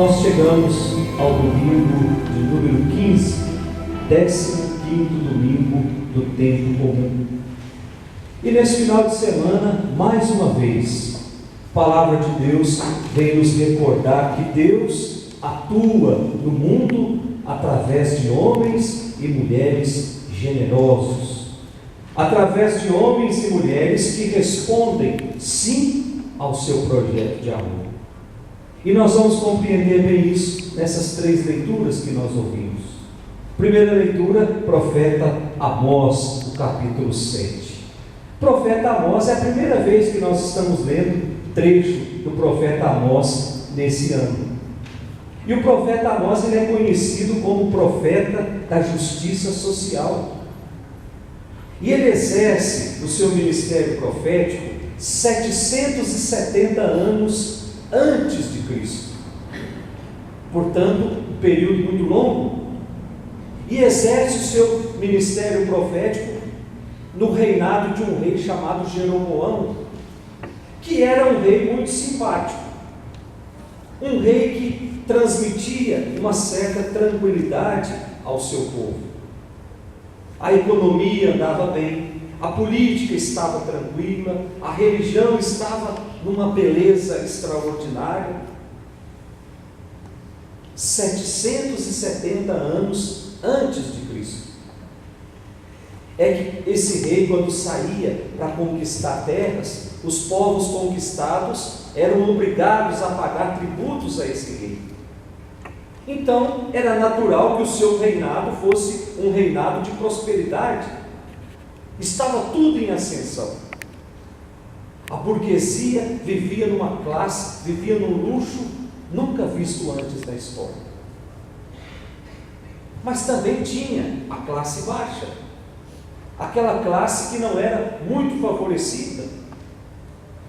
Nós chegamos ao domingo de número 15, 15º domingo do tempo comum. E nesse final de semana, mais uma vez, a palavra de Deus vem nos recordar que Deus atua no mundo através de homens e mulheres generosos, através de homens e mulheres que respondem sim ao seu projeto de amor. E nós vamos compreender bem isso nessas três leituras que nós ouvimos. Primeira leitura, profeta Amós, o capítulo 7. Profeta Amós é a primeira vez que nós estamos lendo trecho do profeta Amós nesse ano. E o profeta Amós ele é conhecido como profeta da justiça social. E ele exerce o seu ministério profético 770 anos antes de Cristo. Portanto, um período muito longo. E exerce o seu ministério profético no reinado de um rei chamado Jeroboão, que era um rei muito simpático. Um rei que transmitia uma certa tranquilidade ao seu povo. A economia andava bem, a política estava tranquila, a religião estava numa beleza extraordinária. 770 anos antes de Cristo. É que esse rei, quando saía para conquistar terras, os povos conquistados eram obrigados a pagar tributos a esse rei. Então, era natural que o seu reinado fosse um reinado de prosperidade. Estava tudo em ascensão. A burguesia vivia numa classe, vivia num luxo nunca visto antes na história. Mas também tinha a classe baixa, aquela classe que não era muito favorecida,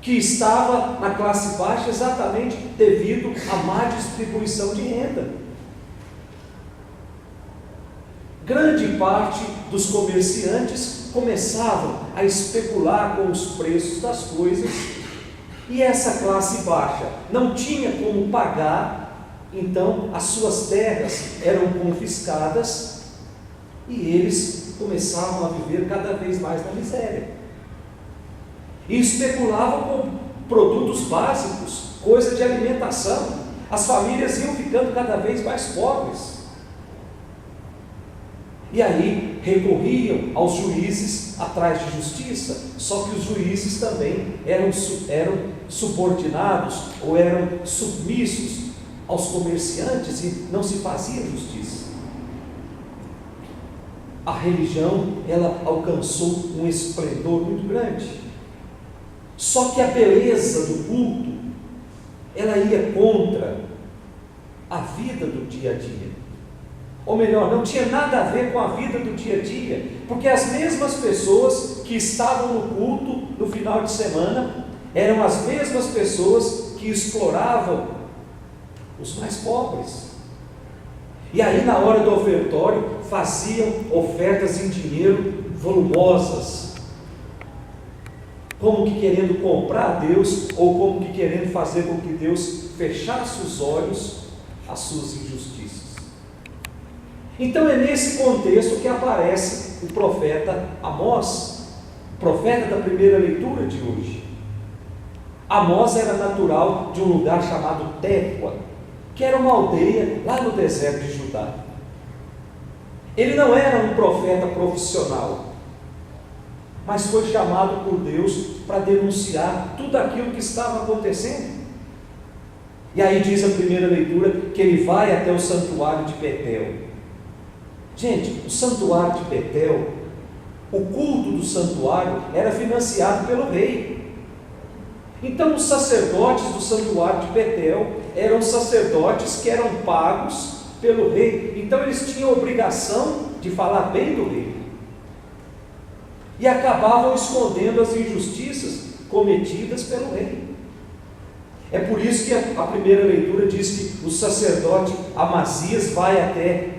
que estava na classe baixa exatamente devido à má distribuição de renda. Grande parte dos comerciantes começavam a especular com os preços das coisas, e essa classe baixa não tinha como pagar, então as suas terras eram confiscadas e eles começavam a viver cada vez mais na miséria. E especulavam com produtos básicos, coisa de alimentação. As famílias iam ficando cada vez mais pobres. E aí recorriam aos juízes atrás de justiça, só que os juízes também eram subordinados ou eram submissos aos comerciantes e não se fazia justiça. A religião, ela alcançou um esplendor muito grande. Só que a beleza do culto, ela ia contra a vida do dia a dia. Ou melhor, não tinha nada a ver com a vida do dia a dia, porque as mesmas pessoas que estavam no culto no final de semana eram as mesmas pessoas que exploravam os mais pobres. E aí, na hora do ofertório, faziam ofertas em dinheiro volumosas, como que querendo comprar a Deus, ou como que querendo fazer com que Deus fechasse os olhos às suas injustiças. Então é nesse contexto que aparece o profeta Amós, profeta da primeira leitura de hoje. Amós era natural de um lugar chamado Tecoa, que era uma aldeia lá no deserto de Judá. Ele não era um profeta profissional, mas foi chamado por Deus para denunciar tudo aquilo que estava acontecendo. E aí diz a primeira leitura que ele vai até o santuário de Betel. Gente, o santuário de Betel, o culto do santuário era financiado pelo rei. Então os sacerdotes do santuário de Betel eram sacerdotes que eram pagos pelo rei. Então eles tinham a obrigação de falar bem do rei. E acabavam escondendo as injustiças cometidas pelo rei. É por isso que a primeira leitura diz que o sacerdote Amazias vai até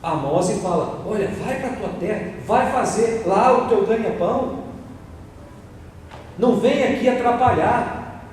Amós e fala: olha, vai para a tua terra, vai fazer lá o teu ganha-pão, não vem aqui atrapalhar.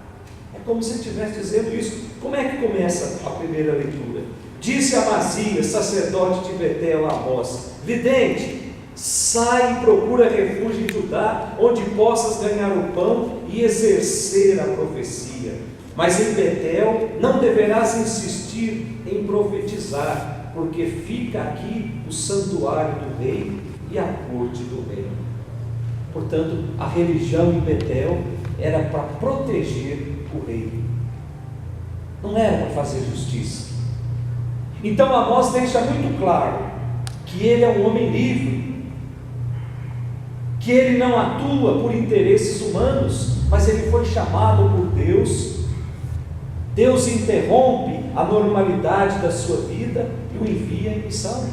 É como se estivesse dizendo isso. Como é que começa a primeira leitura? Disse Amazias, sacerdote de Betel, a Amós: vidente, sai e procura refúgio em Judá, onde possas ganhar o pão e exercer a profecia. Mas em Betel não deverás insistir em profetizar, porque fica aqui o santuário do rei e a corte do rei. Portanto, a religião em Betel era para proteger o rei, não era para fazer justiça. Então Amós deixa muito claro que ele é um homem livre, que ele não atua por interesses humanos, mas ele foi chamado por Deus. Deus interrompe a normalidade da sua vida e o envia em missão.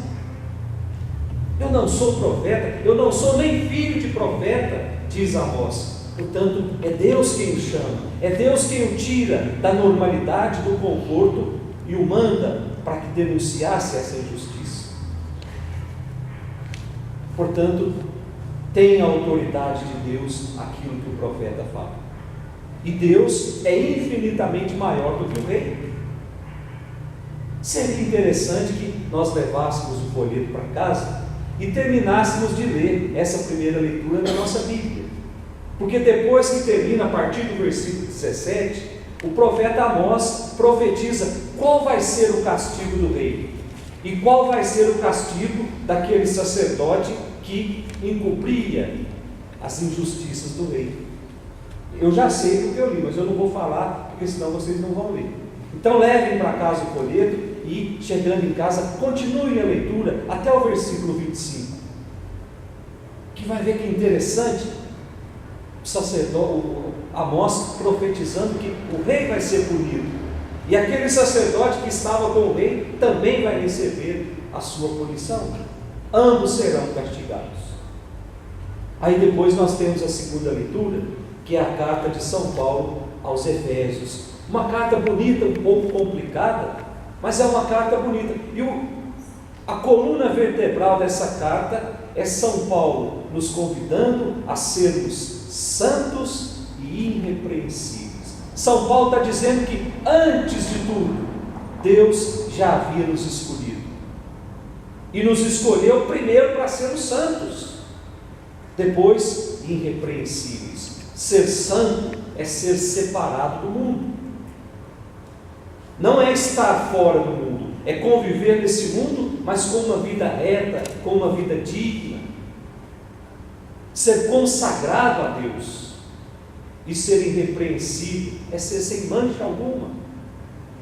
Eu não sou profeta, eu não sou nem filho de profeta, diz Amós. Portanto, é Deus quem o chama, é Deus quem o tira da normalidade, do conforto e o manda para que denunciasse essa injustiça. Portanto, tem a autoridade de Deus aquilo que o profeta fala. E Deus é infinitamente maior do que o rei. Seria interessante que nós levássemos o folheto para casa e terminássemos de ler essa primeira leitura da nossa Bíblia. Porque depois que termina, a partir do versículo 17, o profeta Amós profetiza qual vai ser o castigo do rei e qual vai ser o castigo daquele sacerdote que encobria as injustiças do rei. Eu já sei porque eu li, mas eu não vou falar, porque senão vocês não vão ler. Então levem para casa o folheto e, chegando em casa, continuem a leitura até o versículo 25, que vai ver que interessante o sacerdote Amós profetizando que o rei vai ser punido, e aquele sacerdote que estava com o rei também vai receber a sua punição. Ambos serão castigados. Aí depois nós temos a segunda leitura, que é a carta de São Paulo aos Efésios. Uma carta bonita, um pouco complicada, mas é uma carta bonita. E a coluna vertebral dessa carta é São Paulo nos convidando a sermos santos e irrepreensíveis. São Paulo está dizendo que antes de tudo, Deus já havia nos escolhido. E nos escolheu primeiro para sermos santos, depois irrepreensíveis. Ser santo é ser separado do mundo. Não é estar fora do mundo, é conviver nesse mundo, mas com uma vida reta, com uma vida digna. Ser consagrado a Deus e ser irrepreensível é ser sem mancha alguma,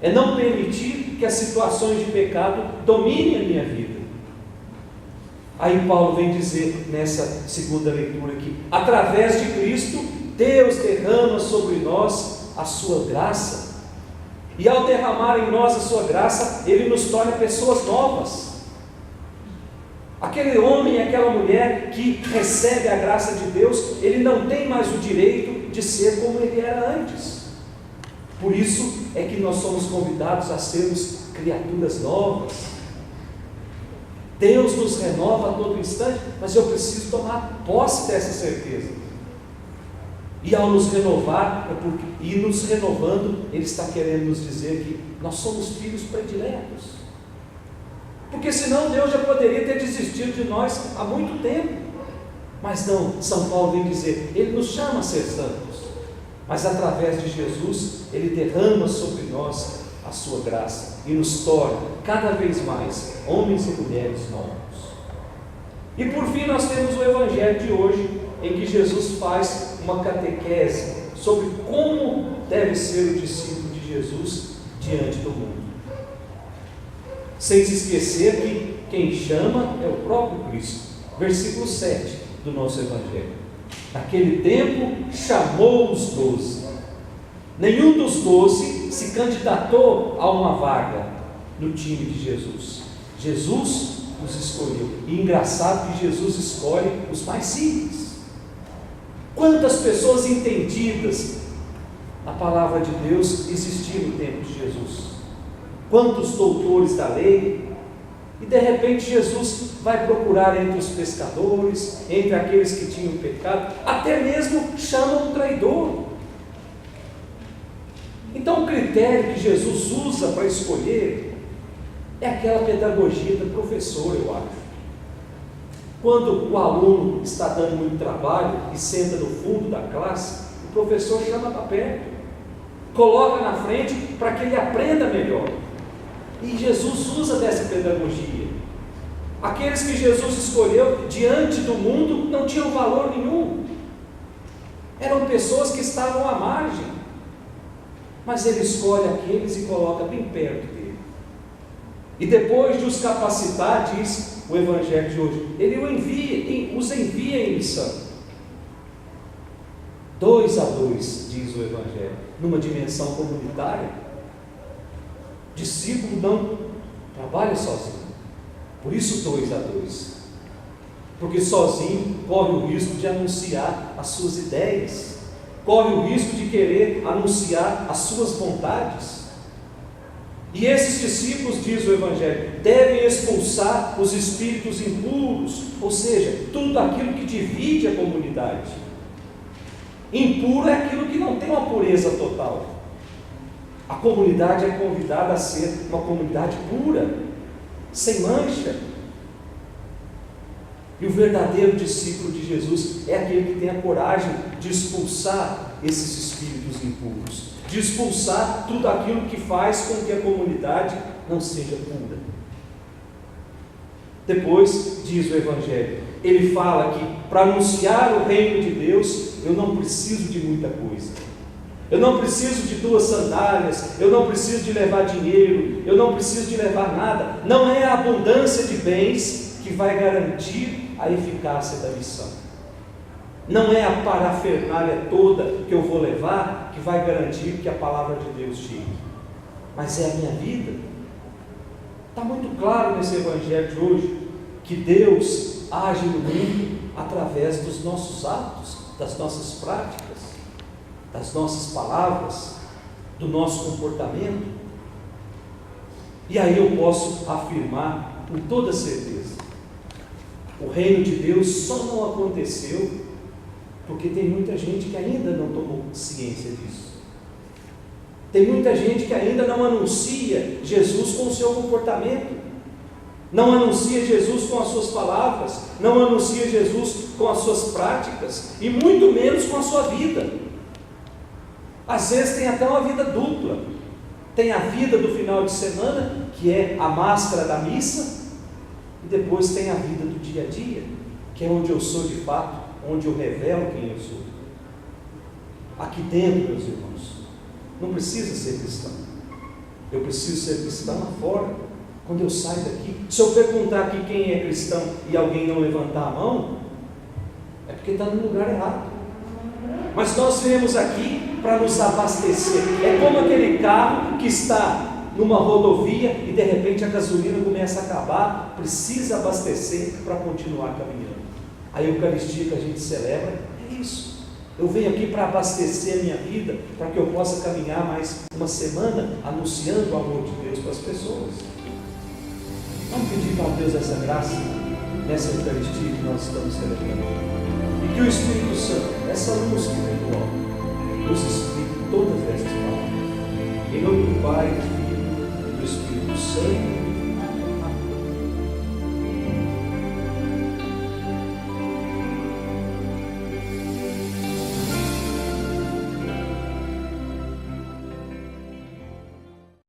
é não permitir que as situações de pecado dominem a minha vida. Aí Paulo vem dizer nessa segunda leitura aqui: através de Cristo, Deus derrama sobre nós a sua graça, e ao derramar em nós a sua graça, Ele nos torna pessoas novas. Aquele homem e aquela mulher que recebe a graça de Deus, ele não tem mais o direito de ser como ele era antes. Por isso é que nós somos convidados a sermos criaturas novas. Deus nos renova a todo instante, mas eu preciso tomar posse dessa certeza. E ao nos renovar, e nos renovando, Ele está querendo nos dizer que nós somos filhos prediletos. Porque senão Deus já poderia ter desistido de nós há muito tempo. Mas não, São Paulo vem dizer, Ele nos chama a ser santos, mas através de Jesus, Ele derrama sobre nós a sua graça e nos torna cada vez mais homens e mulheres novos. E por fim nós temos o Evangelho de hoje, em que Jesus faz uma catequese sobre como deve ser o discípulo de Jesus diante do mundo. Sem se esquecer que quem chama é o próprio Cristo. Versículo 7 do nosso Evangelho. Naquele tempo chamou os 12. Nenhum dos 12 se candidatou a uma vaga no time de Jesus. Jesus os escolheu. E engraçado que Jesus escolhe os mais simples. Quantas pessoas entendidas na palavra de Deus existiam no tempo de Jesus? Quantos doutores da lei? E de repente Jesus vai procurar entre os pescadores, entre aqueles que tinham pecado, até mesmo chama um traidor. Então o critério que Jesus usa para escolher é aquela pedagogia do professor, eu acho. Quando o aluno está dando muito trabalho e senta no fundo da classe, o professor chama para perto, coloca na frente para que ele aprenda melhor. E Jesus usa dessa pedagogia. Aqueles que Jesus escolheu diante do mundo não tinham valor nenhum. Eram pessoas que estavam à margem. Mas ele escolhe aqueles e coloca bem perto dele. E depois de os capacitar, diz o Evangelho de hoje, ele os envia em missão. 2 a 2, diz o Evangelho, numa dimensão comunitária. Discípulo não trabalha sozinho. Por isso 2 a 2. Porque sozinho corre o risco de anunciar as suas ideias, corre o risco de querer anunciar as suas vontades. E esses discípulos, diz o Evangelho, devem expulsar os espíritos impuros, ou seja, tudo aquilo que divide a comunidade. Impuro é aquilo que não tem uma pureza total. A comunidade é convidada a ser uma comunidade pura, sem mancha. E o verdadeiro discípulo de Jesus é aquele que tem a coragem de expulsar esses espíritos impuros, de expulsar tudo aquilo que faz com que a comunidade não seja pura. Depois, diz o Evangelho, ele fala que para anunciar o reino de Deus, eu não preciso de muita coisa. Eu não preciso de 2 sandálias, eu não preciso de levar dinheiro, eu não preciso de levar nada. Não é a abundância de bens que vai garantir a eficácia da missão. Não é a parafernália toda que eu vou levar que vai garantir que a palavra de Deus chegue. Mas é a minha vida. Está muito claro nesse Evangelho de hoje que Deus age no mundo através dos nossos atos, das nossas práticas, das nossas palavras, do nosso comportamento. E aí eu posso afirmar com toda certeza: o reino de Deus só não aconteceu porque tem muita gente que ainda não tomou ciência disso. Tem muita gente que ainda não anuncia Jesus com o seu comportamento, não anuncia Jesus com as suas palavras, não anuncia Jesus com as suas práticas, e muito menos com a sua vida. Às vezes tem até uma vida dupla. Tem a vida do final de semana, que é a máscara da missa, e depois tem a vida do dia a dia, que é onde eu sou de fato, onde eu revelo quem eu sou. Aqui dentro, meus irmãos, não precisa ser cristão. Eu preciso ser cristão lá fora. Quando eu saio daqui, se eu perguntar aqui quem é cristão e alguém não levantar a mão, é porque está no lugar errado. Mas nós viemos aqui para nos abastecer. É como aquele carro que está numa rodovia e de repente a gasolina começa a acabar, precisa abastecer para continuar caminhando. A Eucaristia que a gente celebra é isso. Eu venho aqui para abastecer a minha vida, para que eu possa caminhar mais uma semana anunciando o amor de Deus para as pessoas. Vamos pedir para Deus essa graça nessa Eucaristia que nós estamos celebrando. E que o Espírito Santo, essa luz que vem do alto, nos explique todas essas palavras. Em nome do Pai,